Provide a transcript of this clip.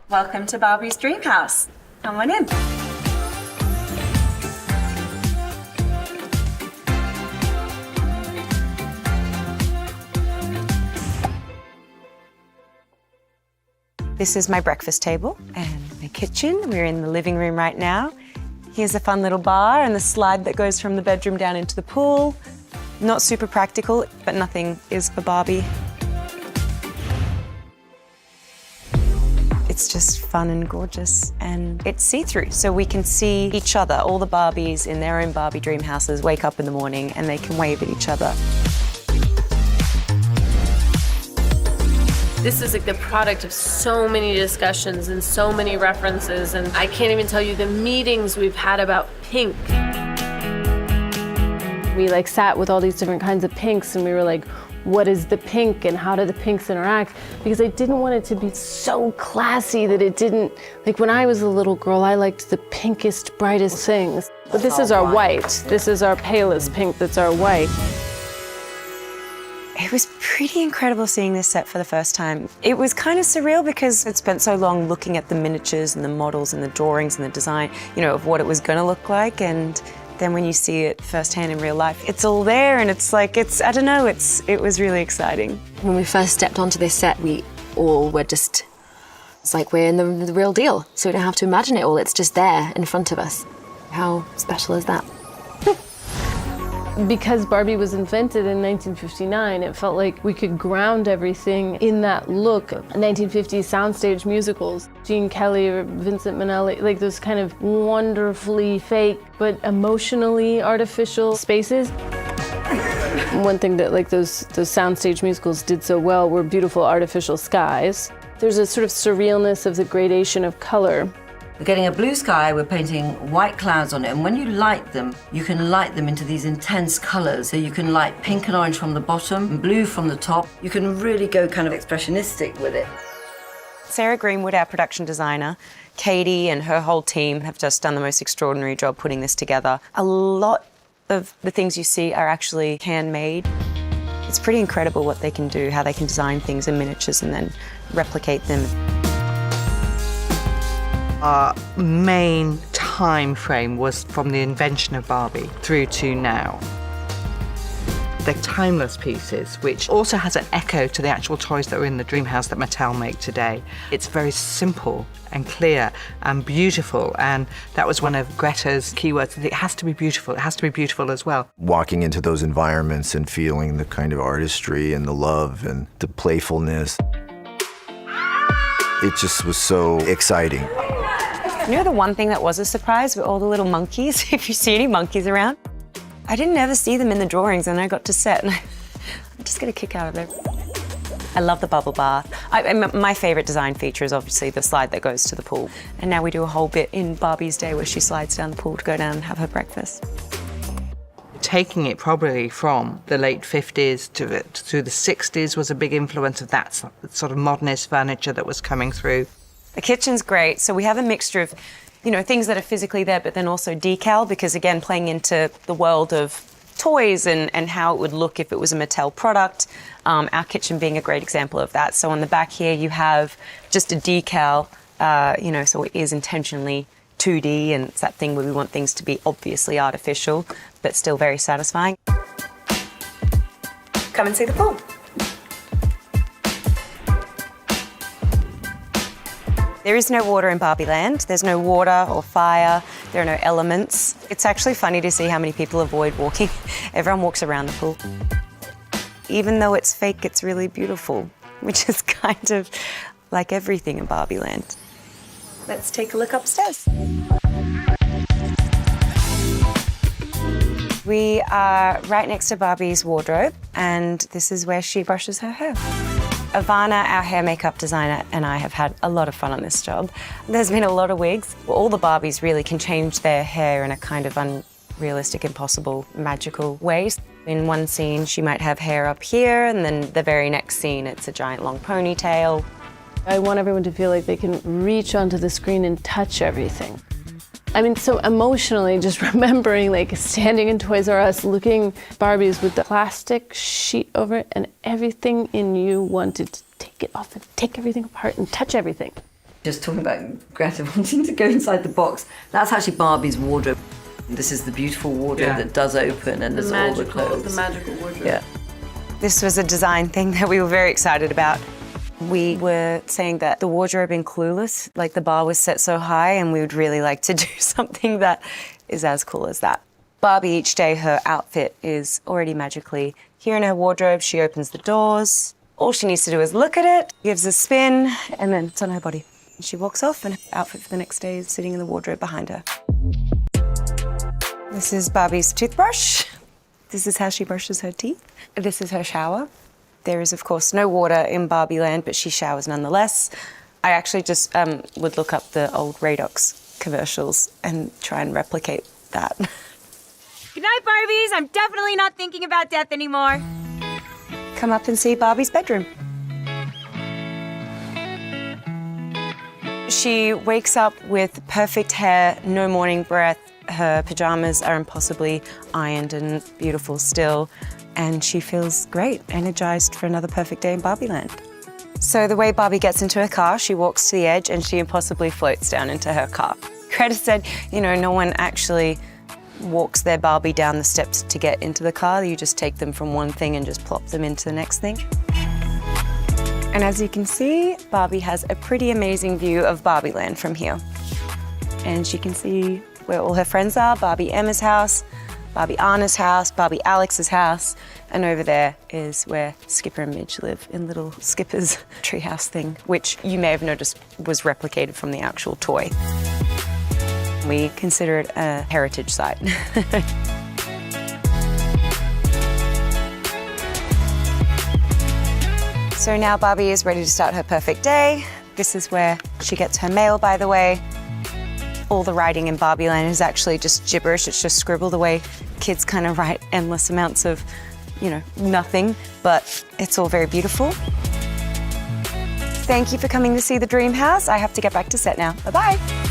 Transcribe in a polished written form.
Welcome to Barbie's dream house. Come on in. This is my breakfast table and my kitchen. We're in the living room right now. Here's a fun little bar and the slide that goes from the bedroom down into the pool. Not super practical, but nothing is for Barbie. It's just fun and gorgeous, and it's see-through, so we can see each other. All the Barbies in their own Barbie dream houses wake up in the morning and they can wave at each other. This is like the product of so many discussions and so many references, and I can't even tell you the meetings we've had about pink. We like sat with all these different kinds of pinks and we were like, what is the pink and how do the pinks interact? Because I didn't want it to be so classy that it didn't, like when I was a little girl, I liked the pinkest, brightest things. But this is our white. This is our palest pink that's our white. It was pretty incredible seeing this set for the first time. It was kind of surreal because I'd spent so long looking at the miniatures and the models and the drawings and the design, you know, of what it was going to look like, and then when you see it firsthand in real life, it's all there and it's like, I don't know, it was really exciting. When we first stepped onto this set, we all were just, it's like we're in the real deal, so we don't have to imagine it all, it's just there in front of us. How special is that? Because Barbie was invented in 1959, it felt like we could ground everything in that look. 1950s soundstage musicals, Gene Kelly or Vincent Minnelli, like those kind of wonderfully fake but emotionally artificial spaces. One thing that like those soundstage musicals did so well were beautiful artificial skies. There's a sort of surrealness of the gradation of color. We're getting a blue sky, we're painting white clouds on it, and when you light them, you can light them into these intense colors. So you can light pink and orange from the bottom, and blue from the top. You can really go kind of expressionistic with it. Sarah Greenwood, our production designer, Katie and her whole team have just done the most extraordinary job putting this together. A lot of the things you see are actually handmade. It's pretty incredible what they can do, how they can design things in miniatures and then replicate them. Our main time frame was from the invention of Barbie through to now. They're timeless pieces, which also has an echo to the actual toys that are in the dream house that Mattel make today. It's very simple and clear and beautiful, and that was one of Greta's keywords. It has to be beautiful. It has to be beautiful as well. Walking into those environments and feeling the kind of artistry and the love and the playfulness. It just was so exciting. You know the one thing that was a surprise were all the little monkeys, if you see any monkeys around. I didn't ever see them in the drawings and I got to set and I'm just gonna kick out of it. I love the bubble bath. My favorite design feature is obviously the slide that goes to the pool. And now we do a whole bit in Barbie's day where she slides down the pool to go down and have her breakfast. Taking it probably from the late 50s to the 60s was a big influence of that sort of modernist furniture that was coming through. The kitchen's great, so we have a mixture of, you know, things that are physically there, but then also decal, because again, playing into the world of toys and how it would look if it was a Mattel product, our kitchen being a great example of that. So on the back here, you have just a decal, you know, so it is intentionally 2D, and it's that thing where we want things to be obviously artificial, but still very satisfying. Come and see the pool. There is no water in Barbie Land. There's no water or fire. There are no elements. It's actually funny to see how many people avoid walking. Everyone walks around the pool. Even though it's fake, it's really beautiful, which is kind of like everything in Barbie Land. Let's take a look upstairs. We are right next to Barbie's wardrobe, and this is where she brushes her hair. Ivana, our hair makeup designer, and I have had a lot of fun on this job. There's been a lot of wigs. All the Barbies really can change their hair in a kind of unrealistic, impossible, magical ways. In one scene, she might have hair up here, and then the very next scene, it's a giant long ponytail. I want everyone to feel like they can reach onto the screen and touch everything. I mean, so emotionally, just remembering like standing in Toys R Us, looking Barbies with the plastic sheet over it, and everything in you wanted to take it off and take everything apart and touch everything. Just talking about Greta wanting to go inside the box. That's actually Barbie's wardrobe. This is the beautiful wardrobe that does open and there's all the clothes. The magical wardrobe. Yeah. This was a design thing that we were very excited about. We were saying that the wardrobe in Clueless, like the bar was set so high, and we would really like to do something that is as cool as that. Barbie, each day her outfit is already magically here in her wardrobe. She opens the doors. All she needs to do is look at it, gives a spin, and then it's on her body. She walks off and her outfit for the next day is sitting in the wardrobe behind her. This is Barbie's toothbrush. This is how she brushes her teeth. This is her shower. There is, of course, no water in Barbie land, but she showers nonetheless. I actually just would look up the old Radox commercials and try and replicate that. Good night, Barbies. I'm definitely not thinking about death anymore. Come up and see Barbie's bedroom. She wakes up with perfect hair, no morning breath. Her pajamas are impossibly ironed and beautiful still, and she feels great, energized for another perfect day in Barbie land. So the way Barbie gets into her car, she walks to the edge and she impossibly floats down into her car. Greta said, you know, no one actually walks their Barbie down the steps to get into the car. You just take them from one thing and just plop them into the next thing. And as you can see, Barbie has a pretty amazing view of Barbie land from here. And she can see where all her friends are, Barbie Emma's house, Barbie Anna's house, Barbie Alex's house, and over there is where Skipper and Midge live in little Skipper's treehouse thing, which you may have noticed was replicated from the actual toy. We consider it a heritage site. So now Barbie is ready to start her perfect day. This is where she gets her mail, by the way. All the writing in Barbie land is actually just gibberish. It's just scribble, the way kids kind of write endless amounts of, you know, nothing, but it's all very beautiful. Thank you for coming to see the dream house. I have to get back to set now. Bye-bye.